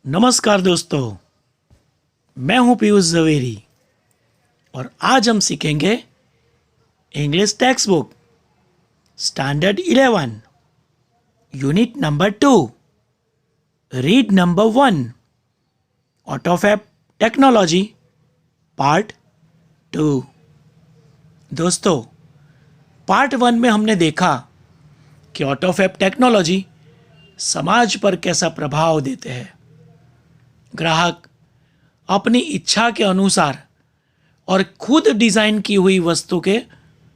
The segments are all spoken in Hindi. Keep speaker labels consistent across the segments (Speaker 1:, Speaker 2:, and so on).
Speaker 1: नमस्कार दोस्तों, मैं हूं पीयूष जवेरी और आज हम सीखेंगे English textbook standard 11 unit number 2 read number 1 autofab technology part 2। दोस्तों, पार्ट 1 में हमने देखा कि ऑटोफैब टेक्नोलॉजी समाज पर कैसा प्रभाव देते हैं। ग्राहक अपनी इच्छा के अनुसार और खुद डिजाइन की हुई वस्तु के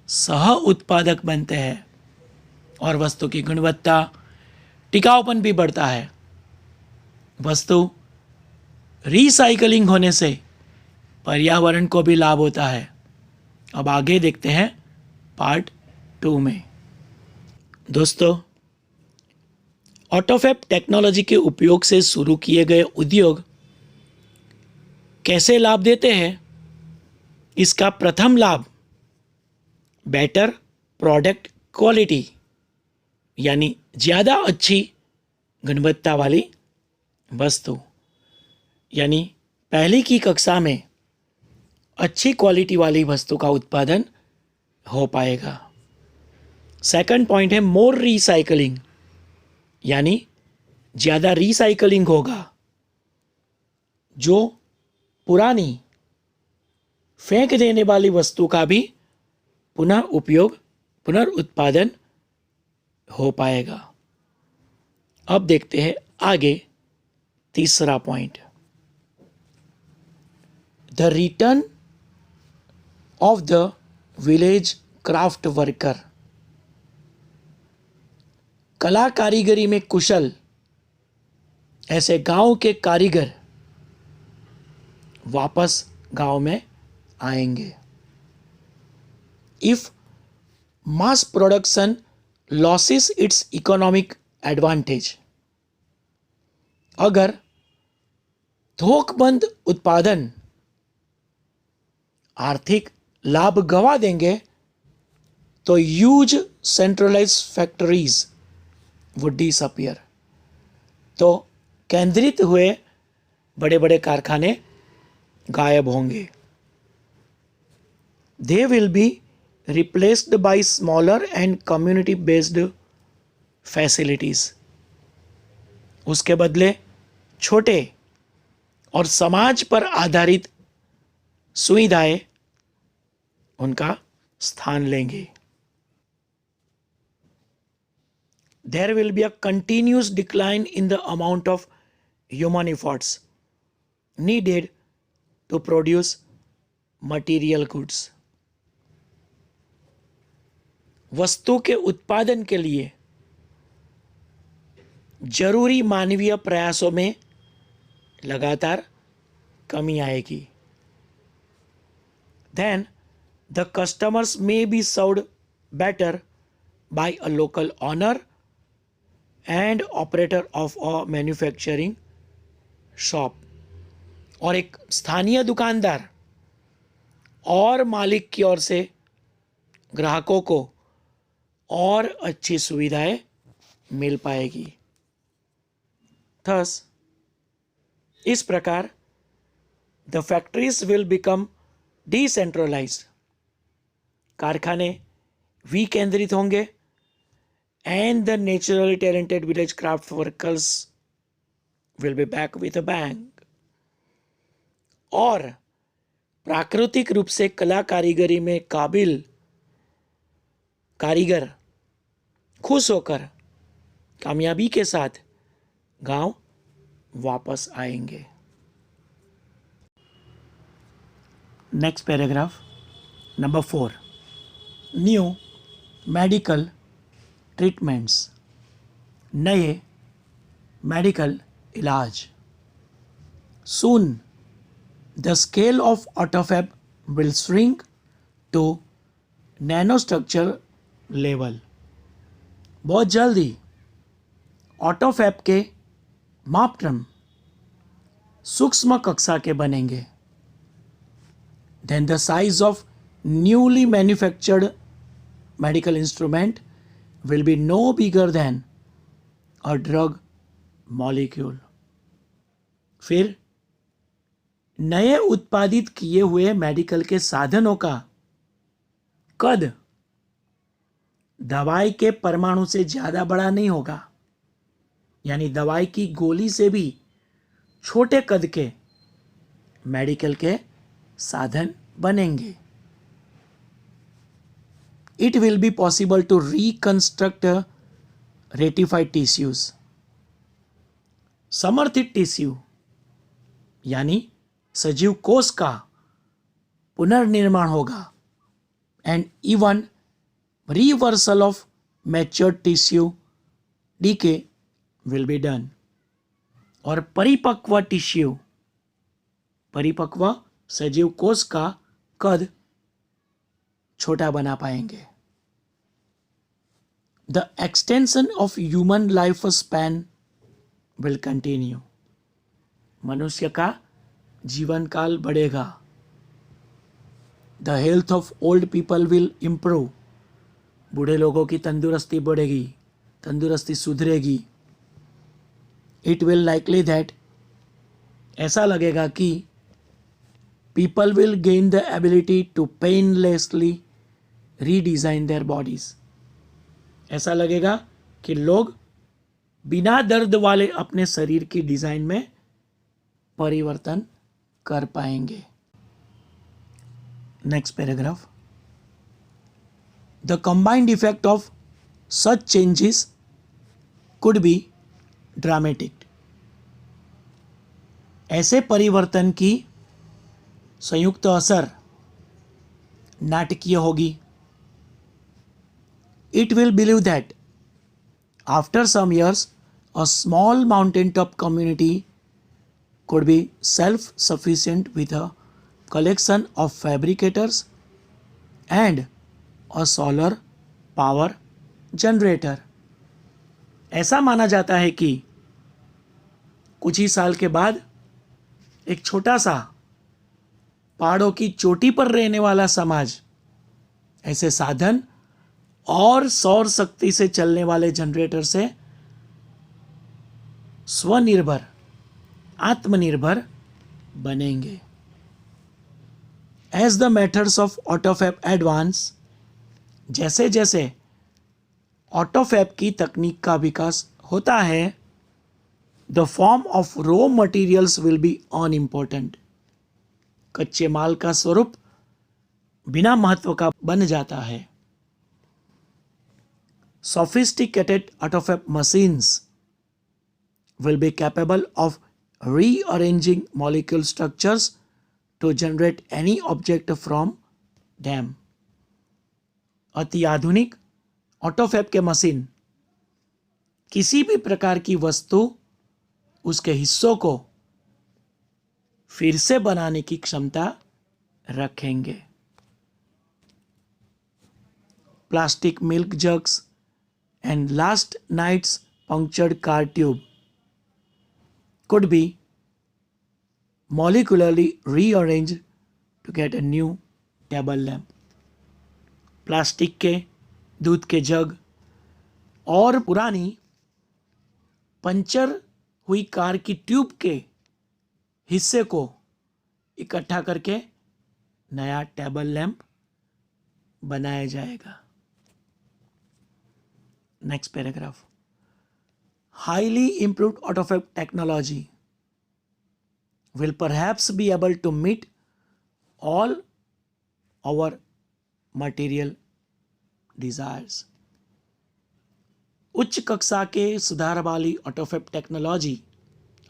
Speaker 1: सह उत्पादक बनते हैं और वस्तु की गुणवत्ता, टिकाऊपन भी बढ़ता है। वस्तु रिसाइकलिंग होने से पर्यावरण को भी लाभ होता है। अब आगे देखते हैं पार्ट 2 में। दोस्तों, ऑटोफैब टेक्नोलॉजी के उपयोग से शुरू किए गए उद्योग कैसे लाभ देते हैं। इसका प्रथम लाभ बेटर प्रोडक्ट क्वालिटी यानी ज़्यादा अच्छी गुणवत्ता वाली वस्तु, यानी पहली की कक्षा में अच्छी क्वालिटी वाली वस्तु का उत्पादन हो पाएगा। सेकंड पॉइंट है मोर रिसाइकलिंग, यानी ज़्यादा रिसाइकलिंग होगा। जो पुरानी फेंक देने वाली वस्तु का भी पुनः उपयोग, पुनर्उत्पादन हो पाएगा। अब देखते हैं आगे तीसरा point, the return of the village craft worker. कला कारीगरी में कुशल ऐसे गांव के कारीगर वापस गांव में आएंगे। If mass production losses it's economic advantage, अगर थोकबंद उत्पादन आर्थिक लाभ गंवा देंगे तो huge centralise factories would disappear, तो केंद्रित हुए बड़े बड़े कारखाने गायब होंगे। They will be replaced by smaller and community based facilities, उसके बदले छोटे और समाज पर आधारित सुविधाएं उनका स्थान लेंगे। There will be a continuous decline in the amount of human efforts needed to produce material goods. वस्तु के उत्पादन के लिए जरूरी मानवीय प्रयासों में लगातार कमी आएगी। Then the customers may be served better by a local owner and operator of a manufacturing shop, और एक स्थानीय दुकानदार और मालिक की ओर से ग्राहकों को और अच्छी सुविधाएं मिल पाएगी। थस इस प्रकार the factories will become decentralised, कारखाने विकेंद्रित होंगे and the naturally talented village craft workers will be back with a bang, और प्राकृतिक रूप से कला कारीगरी में काबिल कारीगर खुश होकर कामयाबी के साथ गांव वापस आएंगे। Next paragraph number 4, new medical treatments, नए मेडिकल इलाज। Soon the scale of autofab will shrink to nano structure level, बहुत जल्दी ऑटोफैब के मापदंड सूक्ष्म कक्षा के बनेंगे। Then the size of newly manufactured medical instrument will be no bigger than a drug molecule. फिर नए उत्पादित किए हुए मेडिकल के साधनों का कद दवाई के परमाणु से ज्यादा बड़ा नहीं होगा, यानी दवाई की गोली से भी छोटे कद के मेडिकल के साधन बनेंगे. It will be possible to reconstruct ratified tissues. समर्थित टिश्यू यानी सजीव कोष का पुनर्निर्माण होगा. And even reversal of matured tissue decay will be done. और परिपक्व टिश्यू, परिपक्व सजीव कोष का कद छोटा बना पाएंगे. The extension of human life span will continue. मनुष्य का जीवन काल बढ़ेगा. The health of old people will improve. बूढ़े लोगों की तंदुरुस्ती बढ़ेगी, तंदुरुस्ती सुधरेगी. इट विल लाइकली दैट, ऐसा लगेगा कि people will gain the ability to painlessly redesign their bodies. ऐसा लगेगा कि लोग बिना दर्द वाले अपने शरीर की डिजाइन में परिवर्तन कर पाएंगे. Next paragraph. The combined effect of such changes could be dramatic. ऐसे परिवर्तन की संयुक्त असर नाटकीय होगी. It will believe that after some years a small mountain top community could be self-sufficient with a collection of fabricators and a solar power generator. ऐसा माना जाता है कि कुछ ही साल के बाद एक छोटा सा पहाड़ों की चोटी पर रहने वाला समाज ऐसे साधन और सौर शक्ति से चलने वाले जनरेटर से स्वनिर्भर, आत्मनिर्भर बनेंगे. As the methods of autofab advance, जैसे जैसे ऑटोफैब की तकनीक का विकास होता है, the form of raw materials will be unimportant. कच्चे माल का स्वरूप बिना महत्व का बन जाता है. Sophisticated autofab machines will be capable of rearranging molecule structures to generate any object from them. अति आधुनिक ऑटोफैब के मशीन किसी भी प्रकार की वस्तु, उसके हिस्सों को फिर से बनाने की क्षमता रखेंगे. Plastic milk jugs and last nights punctured car tube could be molecularly rearranged to get a new table lamp. Plastic के, दूध के जग और पुरानी पंचर हुई कार की ट्यूब के हिस्से को इकट्ठा करके नया टेबल लैंप बनाया जाएगा. Next paragraph. Highly improved autofab technology will perhaps be able to meet all our material desires. उच्च कक्षा के सुधार वाली ऑटोफैब टेक्नोलॉजी,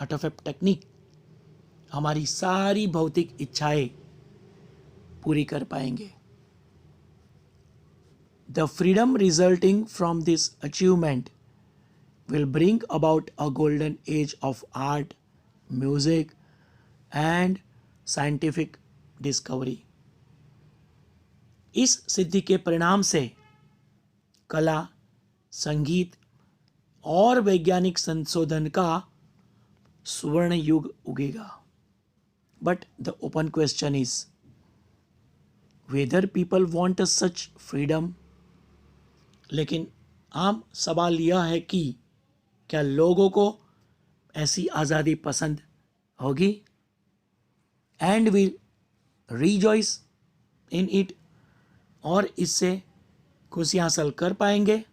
Speaker 1: ऑटोफैब टेक्निक हमारी सारी भौतिक इच्छाएं पूरी कर पाएंगे. The freedom resulting from this achievement will bring about a golden age of art, music and scientific discovery. इस सिद्धि के परिणाम से कला, संगीत और वैज्ञानिक संशोधन का स्वर्ण युग उगेगा. But the open question is whether people want such freedom. लेकिन आम सवाल यह है कि क्या लोगों को ऐसी आज़ादी पसंद होगी and we rejoice in it, और इससे खुशी हासिल कर पाएंगे।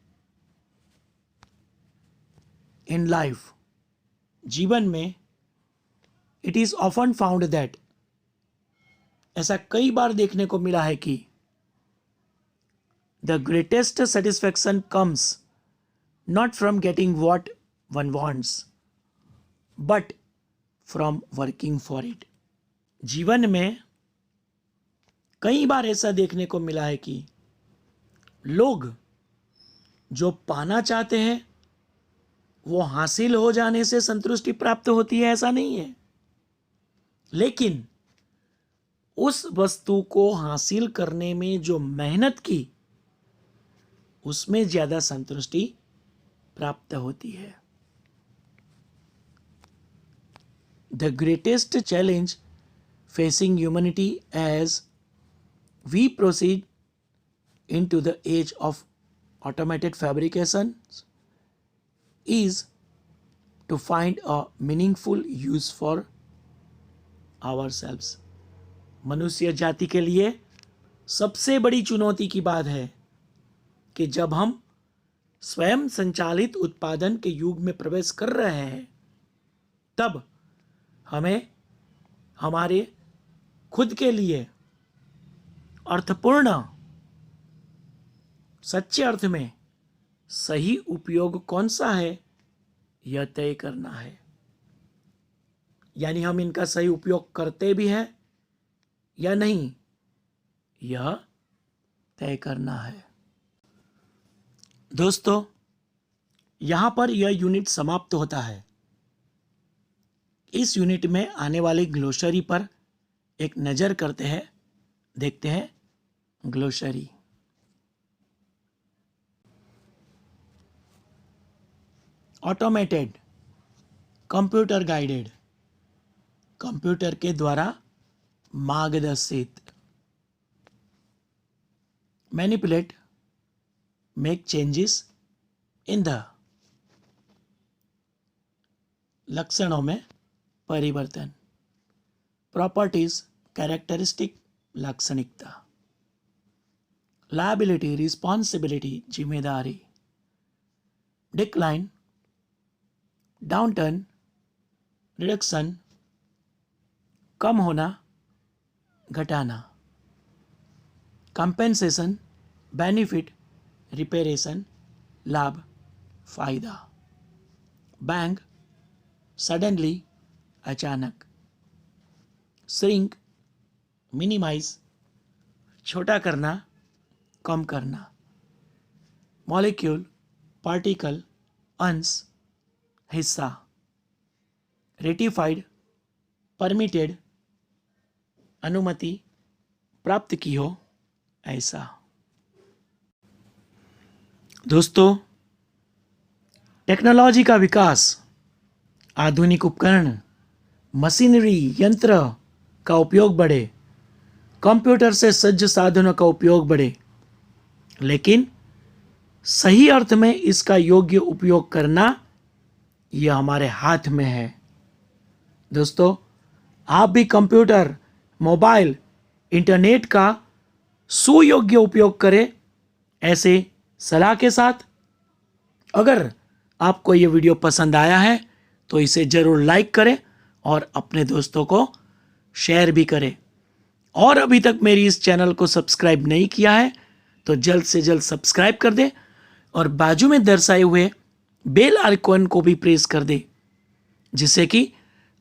Speaker 1: इन लाइफ, जीवन में, it is often found that, ऐसा कई बार देखने को मिला है कि the greatest satisfaction comes not from getting what one wants but from working for it. जीवन में कई बार ऐसा देखने को मिला है कि लोग जो पाना चाहते हैं वो हासिल हो जाने से संतुष्टि प्राप्त होती है, ऐसा नहीं है, लेकिन उस वस्तु को हासिल करने में जो मेहनत की उसमें ज्यादा संतुष्टि प्राप्त होती है। The greatest challenge facing humanity as we proceed into the age of automated fabrication is to find a meaningful use for ourselves। मनुष्य जाति के लिए सबसे बड़ी चुनौती की बात है कि जब हम स्वयं संचालित उत्पादन के युग में प्रवेश कर रहे हैं, तब हमें हमारे खुद के लिए अर्थपूर्ण, सच्चे अर्थ में सही उपयोग कौन सा है यह तय करना है। यानी हम इनका सही उपयोग करते भी हैं या नहीं, यह तय करना है। दोस्तों, यहां पर यह यूनिट समाप्त होता है। इस यूनिट में आने वाली ग्लोसरी पर एक नजर करते हैं, देखते हैं glossary. Automated, computer guided, computer के द्वारा मार्गदर्शित। Manipulate, make changes in the, लक्षणों में परिवर्तन। प्रॉपर्टीज, कैरेक्टरिस्टिक, लाक्षणिकता। लायबिलिटी, रिस्पॉन्सिबिलिटी, जिम्मेदारी। डिक्लाइन, डाउनटर्न, रिडक्शन, कम होना, घटाना। कंपेंसेशन, बेनिफिट, रिपेरेशन, लाभ, फायदा। बैंग, सडनली, अचानक। श्रिंक, मिनिमाइज, छोटा करना, कम करना। मॉलिक्यूल, पार्टिकल, अंश, हिस्सा। रेटिफाइड, परमिटेड, अनुमति प्राप्त की हो, ऐसा। दोस्तों, टेक्नोलॉजी का विकास, आधुनिक उपकरण, मशीनरी, यंत्र का उपयोग बढ़े, कंप्यूटर से सज्ज साधनों का उपयोग बढ़े, लेकिन सही अर्थ में इसका योग्य उपयोग करना यह हमारे हाथ में है। दोस्तों, आप भी कंप्यूटर, मोबाइल, इंटरनेट का सुयोग्य उपयोग करें, ऐसे सलाह के साथ। अगर आपको ये वीडियो पसंद आया है तो इसे जरूर लाइक करें और अपने दोस्तों को शेयर भी करें। और अभी तक मेरी इस चैनल को सब्सक्राइब नहीं किया है तो जल्द से जल्द सब्सक्राइब कर दें और बाजू में दर्शाए हुए बेल आइकॉन को भी प्रेस कर दें, जिससे कि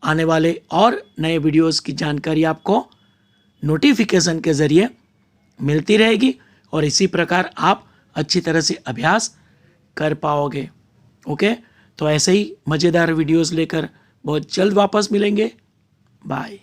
Speaker 1: आने वाले और नए वीडियोस की जानकारी आपको नोटिफिकेशन के ज़रिए मिलती रहेगी और इसी प्रकार आप अच्छी तरह से अभ्यास कर पाओगे। ओके, तो ऐसे ही मज़ेदार वीडियोस लेकर बहुत जल्द वापस मिलेंगे। बाय।